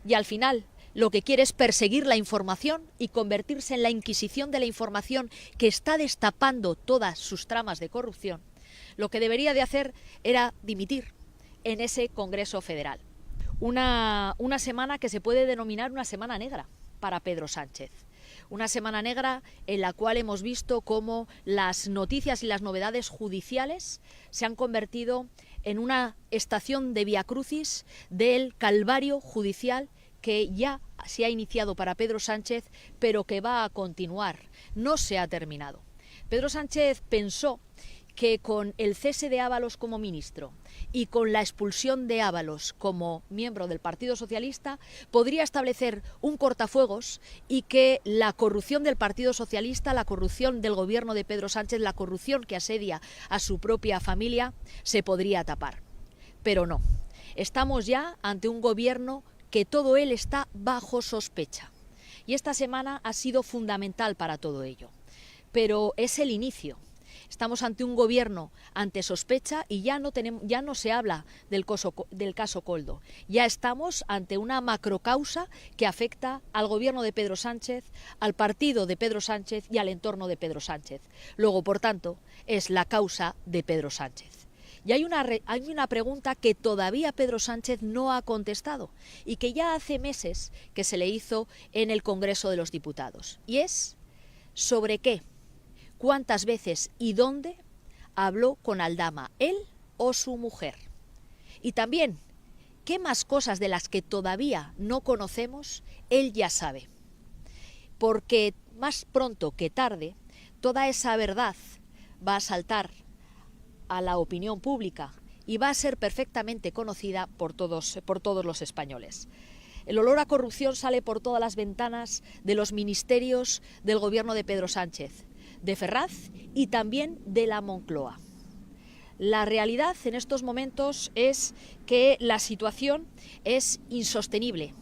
y al final lo que quiere es perseguir la información y convertirse en la Inquisición de la información que está destapando todas sus tramas de corrupción, lo que debería de hacer era dimitir en ese Congreso Federal. Una semana que se puede denominar una semana negra para Pedro Sánchez. Una semana negra en la cual hemos visto cómo las noticias y las novedades judiciales se han convertido en una estación de viacrucis del calvario judicial que ya se ha iniciado para Pedro Sánchez, pero que va a continuar, no se ha terminado. Pedro Sánchez pensó que con el cese de Ábalos como ministro y con la expulsión de Ábalos como miembro del Partido Socialista podría establecer un cortafuegos y que la corrupción del Partido Socialista, la corrupción del gobierno de Pedro Sánchez, la corrupción que asedia a su propia familia se podría tapar. Pero no, estamos ya ante un gobierno que todo él está bajo sospecha. Y esta semana ha sido fundamental para todo ello. Pero es el inicio. Estamos ante un gobierno ante sospecha y ya no se habla del caso Koldo. Ya estamos ante una macrocausa que afecta al gobierno de Pedro Sánchez, al partido de Pedro Sánchez y al entorno de Pedro Sánchez. Luego, por tanto, es la causa de Pedro Sánchez. Y hay una pregunta que todavía Pedro Sánchez no ha contestado y que ya hace meses que se le hizo en el Congreso de los Diputados. Y es ¿sobre qué? ¿Cuántas veces y dónde habló con Aldama, él o su mujer? Y también, ¿qué más cosas de las que todavía no conocemos él ya sabe? Porque más pronto que tarde, toda esa verdad va a saltar a la opinión pública y va a ser perfectamente conocida por todos los españoles. El olor a corrupción sale por todas las ventanas de los ministerios del gobierno de Pedro Sánchez, de Ferraz y también de la Moncloa. La realidad en estos momentos es que la situación es insostenible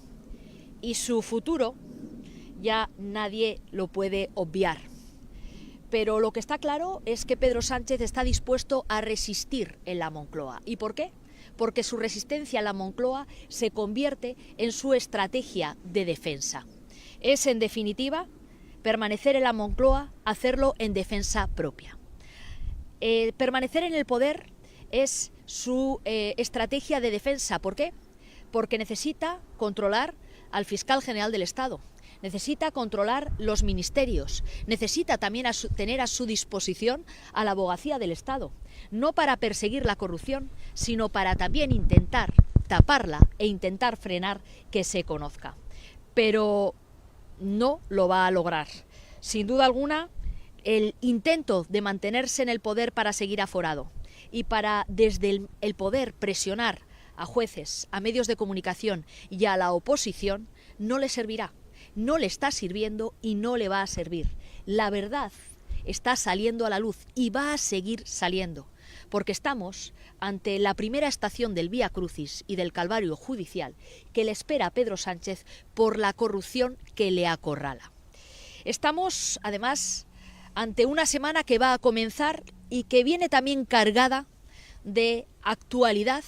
y su futuro ya nadie lo puede obviar. Pero lo que está claro es que Pedro Sánchez está dispuesto a resistir en la Moncloa. ¿Y por qué? Porque su resistencia a la Moncloa se convierte en su estrategia de defensa. Es, en definitiva, permanecer en la Moncloa, hacerlo en defensa propia. Permanecer en el poder es su estrategia de defensa. ¿Por qué? Porque necesita controlar al fiscal general del Estado, necesita controlar los ministerios, necesita también tener a su disposición a la abogacía del Estado, no para perseguir la corrupción, sino para también intentar taparla e intentar frenar que se conozca. Pero no lo va a lograr. Sin duda alguna, el intento de mantenerse en el poder para seguir aforado y para desde el poder presionar a jueces, a medios de comunicación y a la oposición no le servirá. No le está sirviendo y no le va a servir. La verdad está saliendo a la luz y va a seguir saliendo, porque estamos ante la primera estación del Vía Crucis y del Calvario judicial que le espera a Pedro Sánchez por la corrupción que le acorrala. Estamos, además, ante una semana que va a comenzar y que viene también cargada de actualidad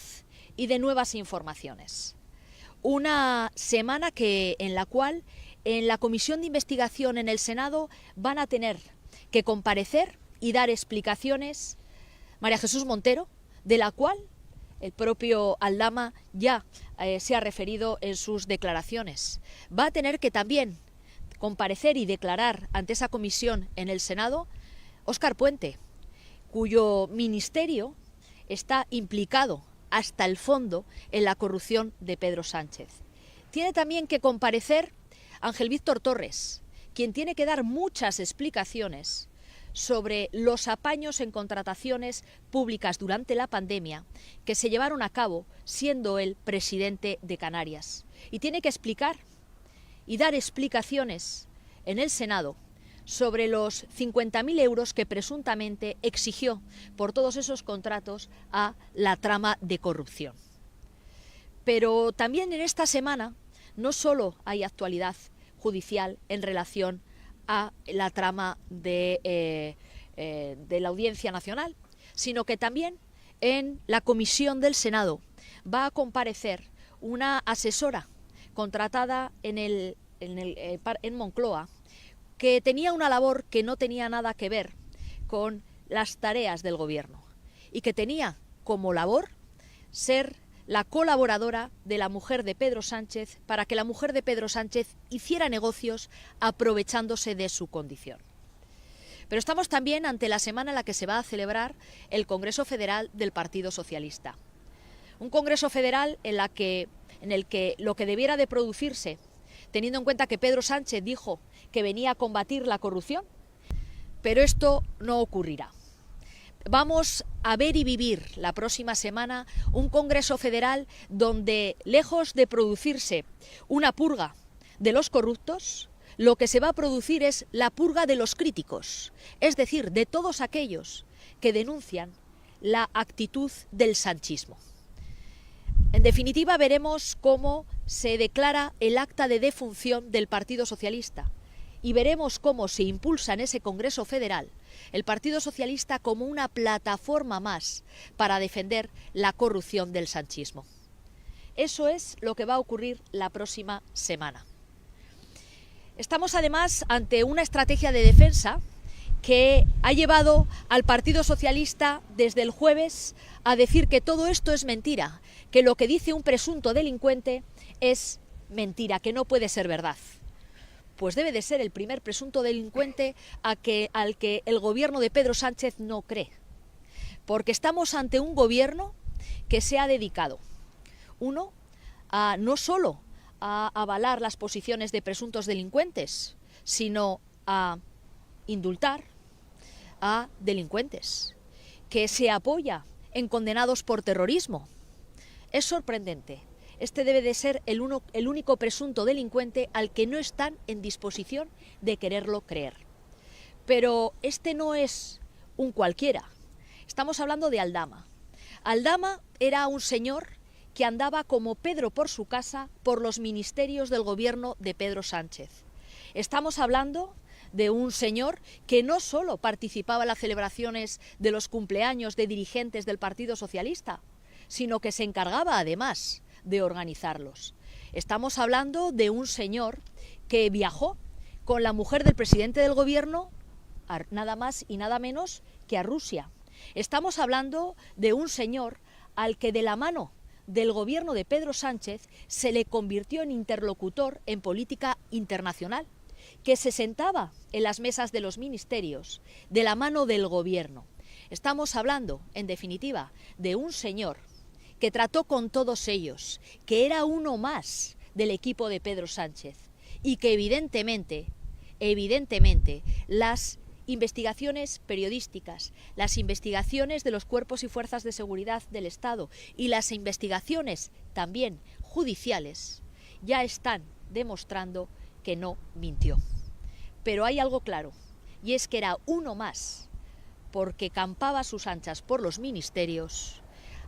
y de nuevas informaciones. Una semana en la cual en la Comisión de Investigación en el Senado van a tener que comparecer y dar explicaciones María Jesús Montero, de la cual el propio Aldama ya se ha referido en sus declaraciones. Va a tener que también comparecer y declarar ante esa comisión en el Senado Óscar Puente, cuyo ministerio está implicado hasta el fondo en la corrupción de Pedro Sánchez. Tiene también que comparecer Ángel Víctor Torres, quien tiene que dar muchas explicaciones sobre los apaños en contrataciones públicas durante la pandemia que se llevaron a cabo siendo él presidente de Canarias. Y tiene que explicar y dar explicaciones en el Senado sobre los 50.000 euros que presuntamente exigió por todos esos contratos a la trama de corrupción. Pero también en esta semana no solo hay actualidad judicial en relación a la trama de la Audiencia Nacional, sino que también en la comisión del Senado va a comparecer una asesora contratada en Moncloa, que tenía una labor que no tenía nada que ver con las tareas del gobierno y que tenía como labor ser la colaboradora de la mujer de Pedro Sánchez para que la mujer de Pedro Sánchez hiciera negocios aprovechándose de su condición. Pero estamos también ante la semana en la que se va a celebrar el Congreso Federal del Partido Socialista. Un Congreso Federal en el que lo que debiera de producirse, teniendo en cuenta que Pedro Sánchez dijo que venía a combatir la corrupción, pero esto no ocurrirá. Vamos a ver y vivir la próxima semana un Congreso Federal donde, lejos de producirse una purga de los corruptos, lo que se va a producir es la purga de los críticos, es decir, de todos aquellos que denuncian la actitud del sanchismo. En definitiva, veremos cómo se declara el acta de defunción del Partido Socialista y veremos cómo se impulsa en ese Congreso Federal el Partido Socialista como una plataforma más para defender la corrupción del sanchismo. Eso es lo que va a ocurrir la próxima semana. Estamos además ante una estrategia de defensa que ha llevado al Partido Socialista desde el jueves a decir que todo esto es mentira, que lo que dice un presunto delincuente es mentira, que no puede ser verdad. Pues debe de ser el primer presunto delincuente al que el gobierno de Pedro Sánchez no cree, porque estamos ante un gobierno que se ha dedicado, uno, a no solo a avalar las posiciones de presuntos delincuentes, sino a indultar a delincuentes, que se apoya en condenados por terrorismo. Es sorprendente. Este debe de ser el único presunto delincuente al que no están en disposición de quererlo creer. Pero este no es un cualquiera. Estamos hablando de Aldama. Aldama era un señor que andaba como Pedro por su casa por los ministerios del gobierno de Pedro Sánchez. Estamos hablando de un señor que no solo participaba en las celebraciones de los cumpleaños de dirigentes del Partido Socialista, sino que se encargaba además de organizarlos. Estamos hablando de un señor que viajó con la mujer del presidente del gobierno nada más y nada menos que a Rusia. Estamos hablando de un señor al que de la mano del gobierno de Pedro Sánchez se le convirtió en interlocutor en política internacional, que se sentaba en las mesas de los ministerios de la mano del gobierno. Estamos hablando, en definitiva, de un señor que trató con todos ellos, que era uno más del equipo de Pedro Sánchez y que evidentemente, las investigaciones periodísticas, las investigaciones de los cuerpos y fuerzas de seguridad del Estado y las investigaciones también judiciales ya están demostrando que no mintió. Pero hay algo claro, y es que era uno más, porque campaba a sus anchas por los ministerios,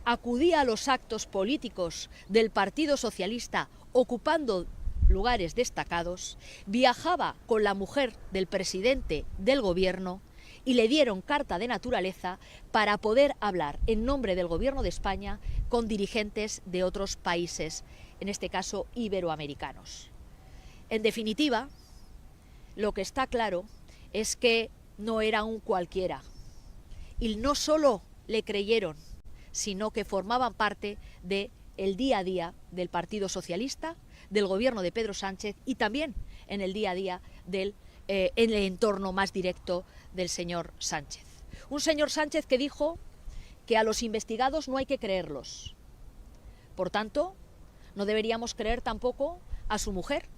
acudía a los actos políticos del Partido Socialista ocupando lugares destacados, viajaba con la mujer del presidente del gobierno y le dieron carta de naturaleza para poder hablar en nombre del gobierno de España con dirigentes de otros países, en este caso iberoamericanos. En definitiva, lo que está claro es que no era un cualquiera y no solo le creyeron, sino que formaban parte del día a día del Partido Socialista, del gobierno de Pedro Sánchez y también en el día a día en el entorno más directo del señor Sánchez. Un señor Sánchez que dijo que a los investigados no hay que creerlos. Por tanto, no deberíamos creer tampoco a su mujer,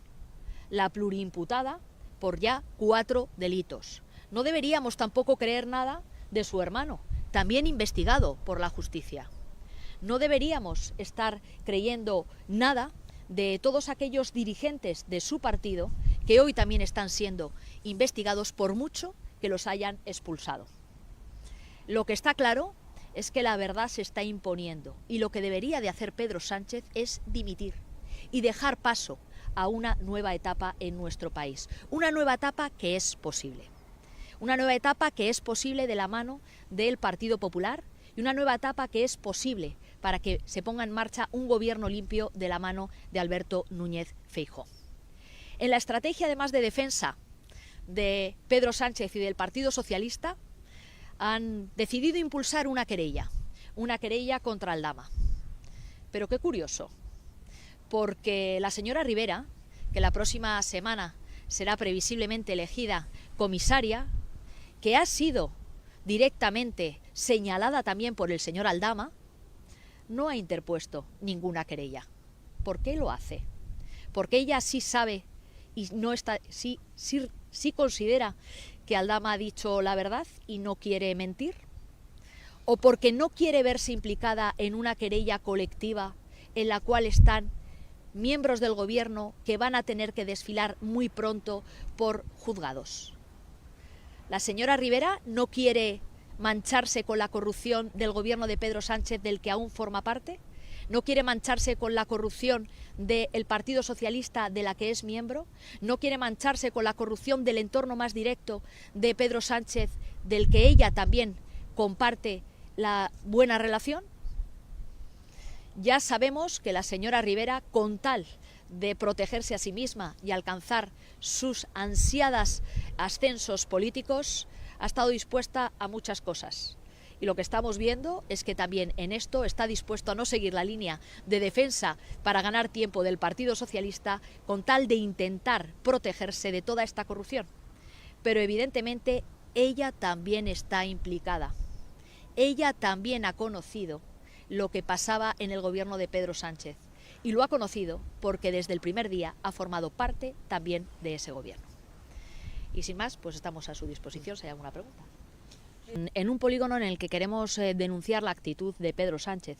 la pluriimputada por ya 4 delitos. No deberíamos tampoco creer nada de su hermano, también investigado por la justicia. No deberíamos estar creyendo nada de todos aquellos dirigentes de su partido que hoy también están siendo investigados por mucho que los hayan expulsado. Lo que está claro es que la verdad se está imponiendo y lo que debería de hacer Pedro Sánchez es dimitir y dejar paso a una nueva etapa en nuestro país. Una nueva etapa que es posible. Una nueva etapa que es posible de la mano del Partido Popular y una nueva etapa que es posible para que se ponga en marcha un gobierno limpio de la mano de Alberto Núñez Feijóo. En la estrategia, además de defensa de Pedro Sánchez y del Partido Socialista, han decidido impulsar una querella contra Aldama. Pero qué curioso, porque la señora Ribera, que la próxima semana será previsiblemente elegida comisaria, que ha sido directamente señalada también por el señor Aldama, no ha interpuesto ninguna querella. ¿Por qué lo hace? Porque ella sí sabe y sí considera que Aldama ha dicho la verdad y no quiere mentir, o porque no quiere verse implicada en una querella colectiva en la cual están miembros del gobierno que van a tener que desfilar muy pronto por juzgados. La señora Ribera no quiere mancharse con la corrupción del gobierno de Pedro Sánchez, del que aún forma parte, no quiere mancharse con la corrupción del Partido Socialista, de la que es miembro, no quiere mancharse con la corrupción del entorno más directo de Pedro Sánchez, del que ella también comparte la buena relación. Ya sabemos que la señora Ribera, con tal de protegerse a sí misma y alcanzar sus ansiados ascensos políticos, ha estado dispuesta a muchas cosas. Y lo que estamos viendo es que también en esto está dispuesto a no seguir la línea de defensa para ganar tiempo del Partido Socialista, con tal de intentar protegerse de toda esta corrupción. Pero evidentemente ella también está implicada. Ella también ha conocido lo que pasaba en el gobierno de Pedro Sánchez. Y lo ha conocido porque desde el primer día ha formado parte también de ese gobierno. Y sin más, pues estamos a su disposición si hay alguna pregunta. En un polígono en el que queremos denunciar la actitud de Pedro Sánchez,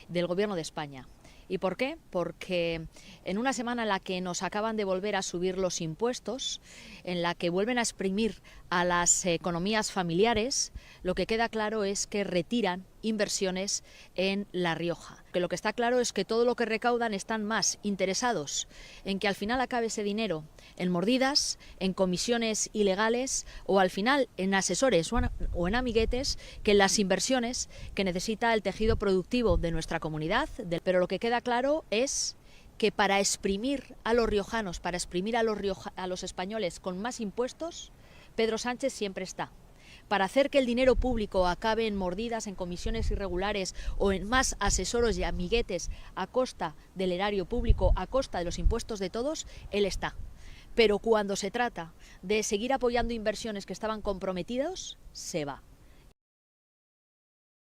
del Gobierno de España. ¿Y por qué? Porque en una semana en la que nos acaban de volver a subir los impuestos, en la que vuelven a exprimir a las economías familiares, lo que queda claro es que retiran inversiones en La Rioja. Que lo que está claro es que todo lo que recaudan están más interesados en que al final acabe ese dinero en mordidas, en comisiones ilegales o al final en asesores o en amiguetes que en las inversiones que necesita el tejido productivo de nuestra comunidad. Pero lo que queda claro es que para exprimir a los riojanos, para exprimir a los españoles con más impuestos, Pedro Sánchez siempre está. Para hacer que el dinero público acabe en mordidas, en comisiones irregulares o en más asesores y amiguetes a costa del erario público, a costa de los impuestos de todos, él está. Pero cuando se trata de seguir apoyando inversiones que estaban comprometidas, se va.